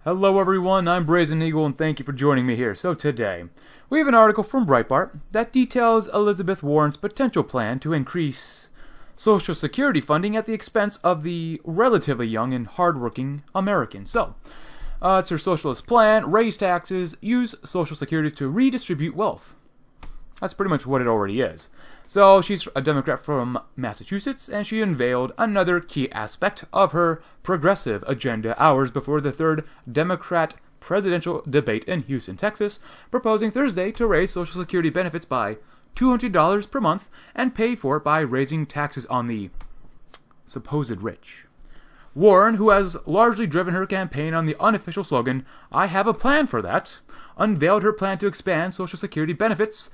Hello everyone, I'm Brazen Eagle and thank you for joining me here. So today, we have an article from Breitbart that details Elizabeth Warren's potential plan to increase Social Security funding at the expense of the relatively young and hardworking Americans. So, it's her socialist plan: raise taxes, use Social Security to redistribute wealth. That's pretty much what it already is. So she's a Democrat from Massachusetts, and she unveiled another key aspect of her progressive agenda hours before the third Democrat presidential debate in Houston, Texas, proposing Thursday to raise Social Security benefits by $200 per month and pay for it by raising taxes on the supposed rich. Warren, who has largely driven her campaign on the unofficial slogan, "I have a plan for that," unveiled her plan to expand Social Security benefits,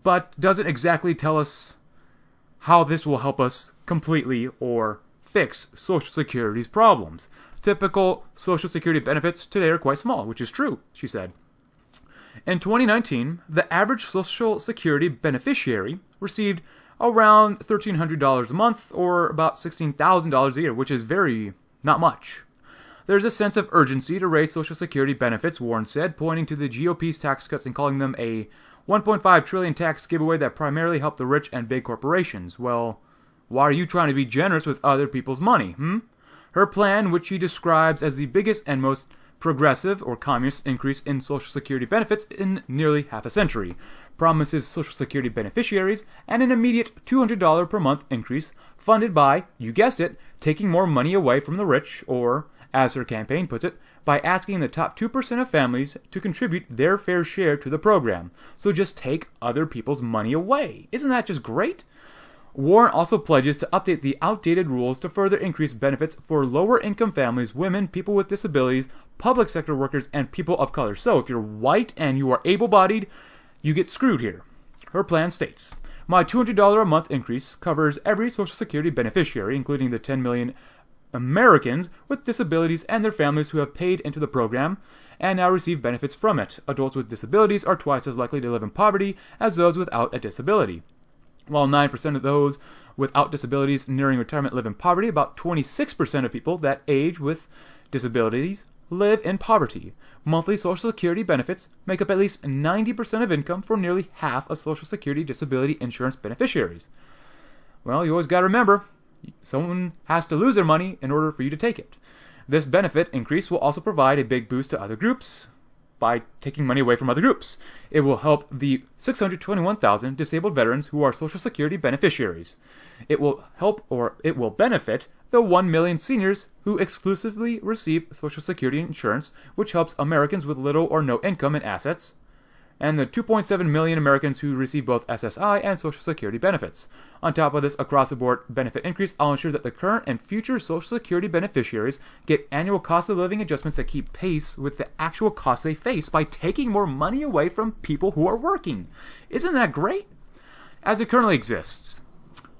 but doesn't exactly tell us how this will help us completely or fix Social Security's problems. Typical Social Security benefits today are quite small, which is true, she said. In 2019, the average Social Security beneficiary received around $1,300 a month, or about $16,000 a year, which is not much. There's a sense of urgency to raise Social Security benefits, Warren said, pointing to the GOP's tax cuts and calling them a $1.5 trillion tax giveaway that primarily helped the rich and big corporations. Well, why are you trying to be generous with other people's money, Her plan, which she describes as the biggest and most progressive or communist increase in Social Security benefits in nearly half a century, promises Social Security beneficiaries an immediate $200 per month increase funded by, you guessed it, taking more money away from the rich, or, as her campaign puts it, by asking the top 2% of families to contribute their fair share to the program. So just take other people's money away. Isn't that just great? Warren also pledges to update the outdated rules to further increase benefits for lower-income families, women, people with disabilities, public sector workers, and people of color. So if you're white and you are able-bodied, you get screwed here. Her plan states, "My $200 a month increase covers every Social Security beneficiary, including the 10 million Americans with disabilities and their families who have paid into the program and now receive benefits from it. Adults with disabilities are twice as likely to live in poverty as those without a disability. While 9% of those without disabilities nearing retirement live in poverty, about 26% of people that age with disabilities live in poverty. Monthly Social Security benefits make up at least 90% of income for nearly half of Social Security disability insurance beneficiaries." Well, you always got to remember, someone has to lose their money in order for you to take it. This benefit increase will also provide a big boost to other groups by taking money away from other groups. It will help the 621,000 disabled veterans who are Social Security beneficiaries. It will benefit the 1 million seniors who exclusively receive Social Security insurance, which helps Americans with little or no income and assets, and the 2.7 million Americans who receive both SSI and Social Security benefits. On top of this across-the-board benefit increase, I'll ensure that the current and future Social Security beneficiaries get annual cost of living adjustments that keep pace with the actual costs they face by taking more money away from people who are working. Isn't that great? As it currently exists,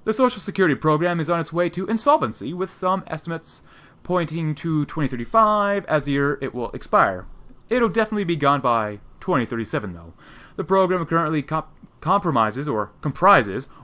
the Social Security program is on its way to insolvency, with some estimates pointing to 2035 as the year it will expire. It'll definitely be gone by 2037, though. The program currently comprises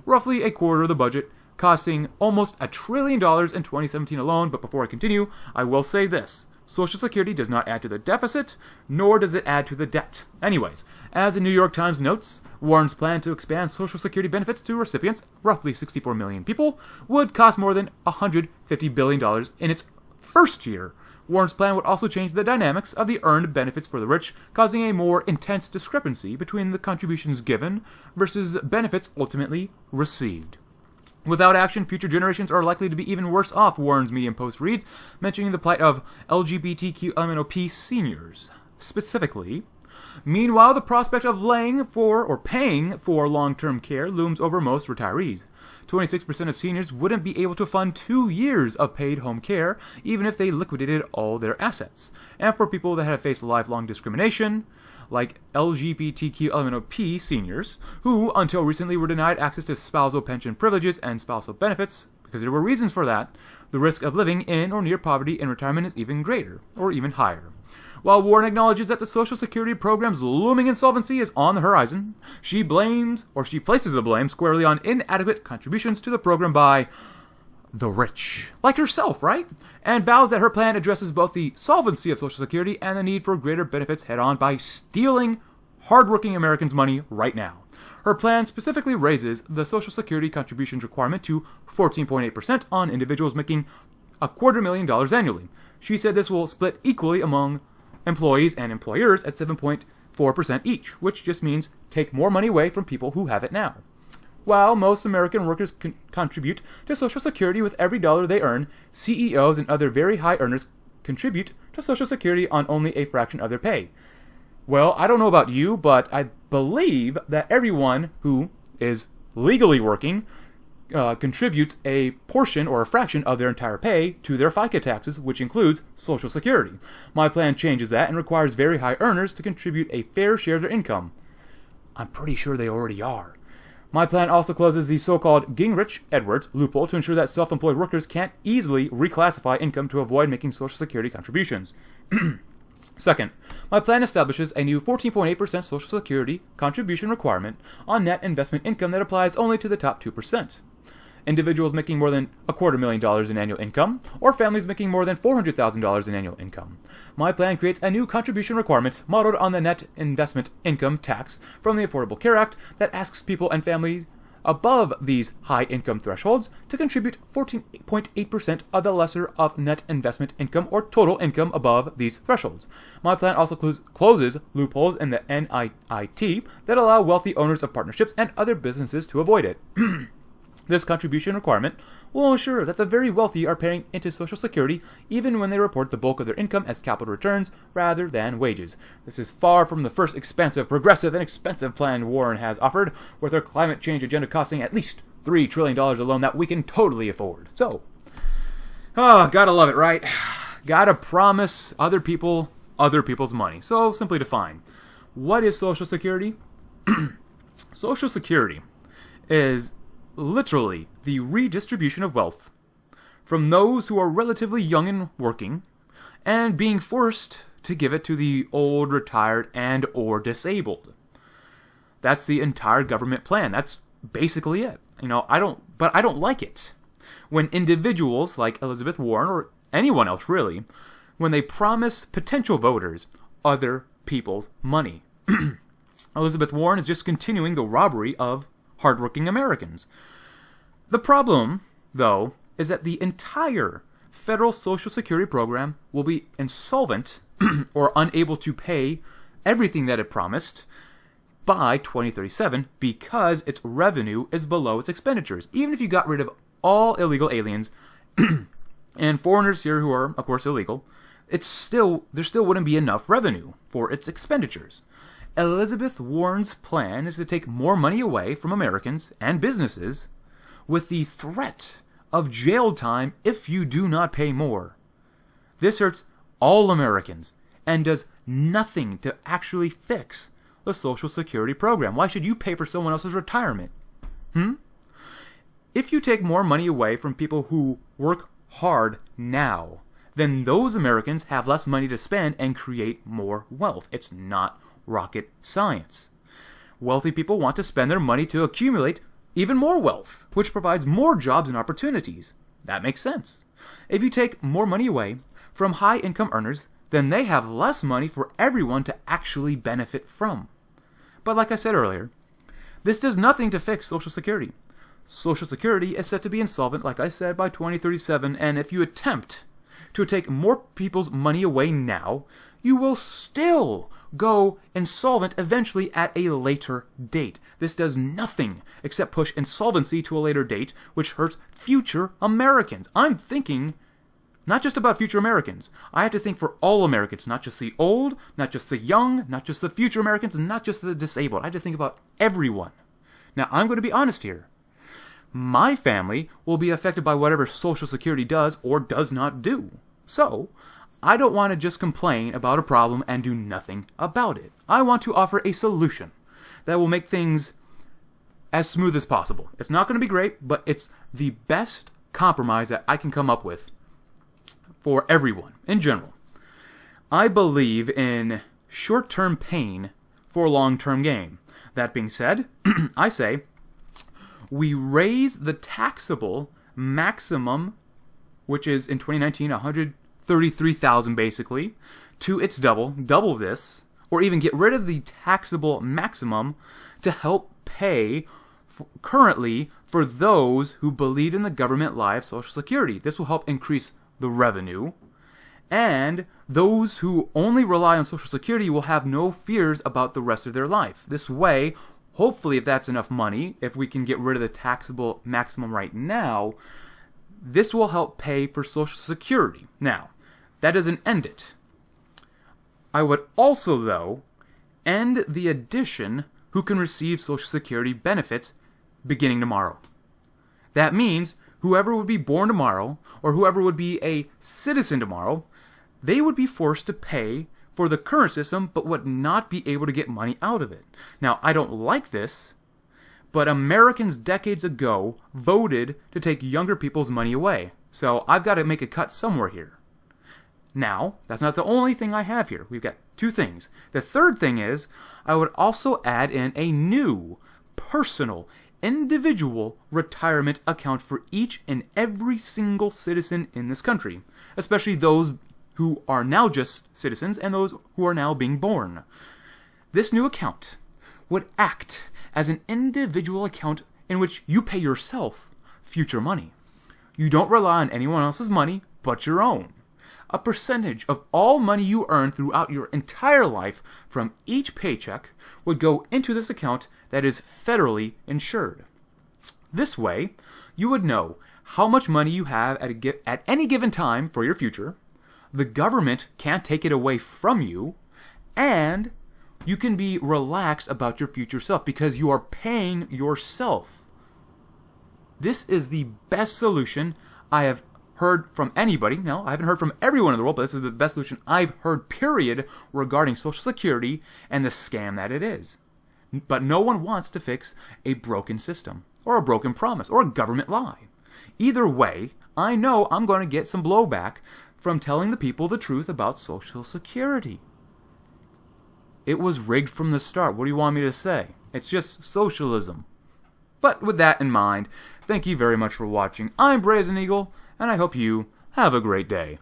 roughly a quarter of the budget, costing almost $1 trillion in 2017 alone. But before I continue, I will say this: Social Security does not add to the deficit, nor does it add to the debt. Anyways, as the New York Times notes, Warren's plan to expand Social Security benefits to recipients, roughly 64 million people, would cost more than $150 billion in its first year. Warren's plan would also change the dynamics of the earned benefits for the rich, causing a more intense discrepancy between the contributions given versus benefits ultimately received. Without action, future generations are likely to be even worse off, Warren's Medium post reads, mentioning the plight of LGBTQIA+ seniors. Specifically, meanwhile, the prospect of paying for long-term care looms over most retirees. 26% of seniors wouldn't be able to fund 2 years of paid home care, even if they liquidated all their assets. And for people that have faced lifelong discrimination, like LGBTQIA+ seniors, who until recently were denied access to spousal pension privileges and spousal benefits, because there were reasons for that, the risk of living in or near poverty in retirement is even greater, or even higher. While Warren acknowledges that the Social Security program's looming insolvency is on the horizon, she places the blame squarely on inadequate contributions to the program by the rich, like herself, right? And vows that her plan addresses both the solvency of Social Security and the need for greater benefits head on by stealing hardworking Americans' money right now. Her plan specifically raises the Social Security contributions requirement to 14.8% on individuals making $250,000 annually. She said this will split equally among employees and employers at 7.4% each, which just means take more money away from people who have it now. While most American workers contribute to Social Security with every dollar they earn, CEOs and other very high earners contribute to Social Security on only a fraction of their pay. Well, I don't know about you, but I believe that everyone who is legally working contributes a portion or a fraction of their entire pay to their FICA taxes, which includes Social Security. My plan changes that and requires very high earners to contribute a fair share of their income. I'm pretty sure they already are. My plan also closes the so-called Gingrich-Edwards loophole to ensure that self-employed workers can't easily reclassify income to avoid making Social Security contributions. Second, my plan establishes a new 14.8% Social Security contribution requirement on net investment income that applies only to the top 2%. Individuals making more than $250,000 in annual income, or families making more than $400,000 in annual income. My plan creates a new contribution requirement modeled on the net investment income tax from the Affordable Care Act that asks people and families above these high income thresholds to contribute 14.8% of the lesser of net investment income or total income above these thresholds. My plan also closes loopholes in the NIIT that allow wealthy owners of partnerships and other businesses to avoid it. This contribution requirement will ensure that the very wealthy are paying into Social Security even when they report the bulk of their income as capital returns rather than wages. This is far from the first expensive, progressive, and expensive plan Warren has offered, with her climate change agenda costing at least $3 trillion alone that we can totally afford. So, gotta love it, right? Gotta promise other people other people's money. So, simply define, what is Social Security? Social Security is literally the redistribution of wealth from those who are relatively young and working and being forced to give it to the old, retired, and or disabled. That's the entire government plan. That's basically it. I don't like it when individuals like Elizabeth Warren or anyone else really, when they promise potential voters other people's money. Elizabeth Warren is just continuing the robbery of hardworking Americans. The problem, though, is that the entire federal Social Security program will be insolvent or unable to pay everything that it promised by 2037 because its revenue is below its expenditures. Even if you got rid of all illegal aliens and foreigners here who are, of course, illegal, there still wouldn't be enough revenue for its expenditures. Elizabeth Warren's plan is to take more money away from Americans and businesses with the threat of jail time if you do not pay more. This hurts all Americans and does nothing to actually fix the Social Security program. Why should you pay for someone else's retirement? If you take more money away from people who work hard now, then those Americans have less money to spend and create more wealth. It's not rocket science. Wealthy people want to spend their money to accumulate even more wealth, which provides more jobs and opportunities. That makes sense. If you take more money away from high-income earners, then they have less money for everyone to actually benefit from. But like I said earlier, this does nothing to fix Social Security. Social Security is set to be insolvent, like I said, by 2037, and if you attempt to take more people's money away now, you will still go insolvent eventually at a later date. This does nothing except push insolvency to a later date, which hurts future Americans. I'm thinking not just about future Americans. I have to think for all Americans, not just the old, not just the young, not just the future Americans, and not just the disabled. I have to think about everyone. Now, I'm going to be honest here. My family will be affected by whatever Social Security does or does not do. So, I don't want to just complain about a problem and do nothing about it. I want to offer a solution that will make things as smooth as possible. It's not going to be great, but it's the best compromise that I can come up with for everyone in general. I believe in short-term pain for long-term gain. That being said, I say we raise the taxable maximum, which is in 2019 $133,000 basically, to its double this, or even get rid of the taxable maximum to help pay currently for those who believe in the government lie of Social Security. This will help increase the revenue, and those who only rely on Social Security will have no fears about the rest of their life. This way, hopefully, if that's enough money, if we can get rid of the taxable maximum right now, this will help pay for Social Security. Now, that doesn't end it. I would also, though, end the addition who can receive Social Security benefits beginning tomorrow. That means whoever would be born tomorrow, or whoever would be a citizen tomorrow, they would be forced to pay for the current system, but would not be able to get money out of it. Now, I don't like this, but Americans decades ago voted to take younger people's money away. So I've got to make a cut somewhere here. Now, that's not the only thing I have here. We've got two things. The third thing is, I would also add in a new, personal, individual retirement account for each and every single citizen in this country, especially those who are now just citizens and those who are now being born. This new account would act as an individual account in which you pay yourself future money. You don't rely on anyone else's money but your own. A percentage of all money you earn throughout your entire life from each paycheck would go into this account that is federally insured. This way, you would know how much money you have at any given time for your future. The government can't take it away from you, and you can be relaxed about your future self because you are paying yourself. This is the best solution I have heard from anybody. No, I haven't heard from everyone in the world, but this is the best solution I've heard, period, regarding Social Security and the scam that it is. But no one wants to fix a broken system, or a broken promise, or a government lie. Either way, I know I'm going to get some blowback from telling the people the truth about Social Security. It was rigged from the start. What do you want me to say? It's just socialism. But with that in mind, thank you very much for watching. I'm Brazen Eagle, and I hope you have a great day.